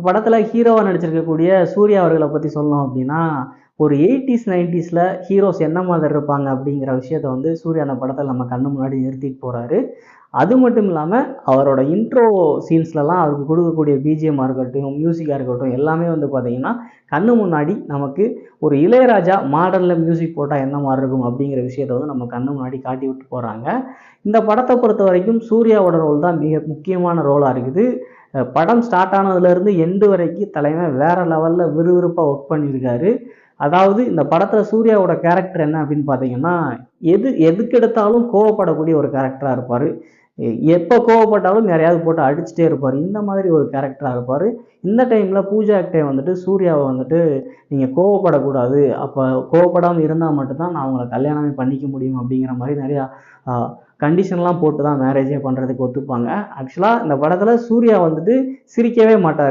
படத்துல ஹீரோவா நடிச்சிருக்கக்கூடிய சூர்யா அவர்கள பத்தி சொல்லணும் அப்படின்னா, ஒரு 80ஸ் 90ஸ்ல ஹீரோஸ் என்ன மாதிரி இருப்பாங்க அப்படிங்கிற விஷயத்த வந்து சூர்யா அந்த படத்துல நம்ம கண்ணு முன்னாடி நிறுத்திட்டு போறாரு. அது மட்டும் இல்லாம அவரோட இன்ட்ரோ சீன்ஸ்லலாம் அவருக்கு கொடுக்கக்கூடிய பிஜிஎம்மா இருக்கட்டும், மியூசிக்கா இருக்கட்டும் எல்லாமே வந்து பார்த்தீங்கன்னா, கண்ணு முன்னாடி நமக்கு ஒரு இளையராஜா மாடல்ல மியூசிக் போட்டா என்ன மாரி இருக்கும் அப்படிங்கிற விஷயத்த வந்து நம்ம கண்ணு முன்னாடி காட்டி விட்டு போறாங்க. இந்த படத்த பொறுத்தவரைக்கும் சூர்யாவோட ரோல் தான் மிக முக்கியமான ரோலா இருக்குது. படம் ஸ்டார்ட் ஆனதுலேருந்து எண்டு வரைக்கும் தலைவன் வேற லெவல்ல விறுவிறுப்பா ஒர்க் பண்ணியிருக்காரு. அதாவது இந்த படத்துல சூர்யாவோட கேரக்டர் என்ன அப்படின்னு பார்த்தீங்கன்னா, எதுக்கெடுத்தாலும் கோவப்படக்கூடிய ஒரு கேரக்டரா இருப்பாரு. எப்போ கோவப்பட்டாலும் யாரையாவது போட்டு அடிச்சுட்டே இருப்பாரு. இந்த மாதிரி ஒரு கேரக்டரா இருப்பாரு. இந்த டைம்ல பூஜா ஹெக்டே வந்துட்டு சூர்யாவ வந்துட்டு, "நீங்க கோவப்படக்கூடாது. அப்ப கோவப்படாம இருந்தா மட்டும் தான் நான் உங்கள கல்யாணமே பண்ணிக்க முடியும்." அப்படிங்கிற மாரி நெறையா அ கண்டிஷன்லாம் போட்டு தான் மேரேஜே பண்றதுக்கு ஒத்துப்பாங்க. ஆக்சுவலா இந்த படத்துல சூர்யா வந்துட்டு சிரிக்கவே மாட்டாரு.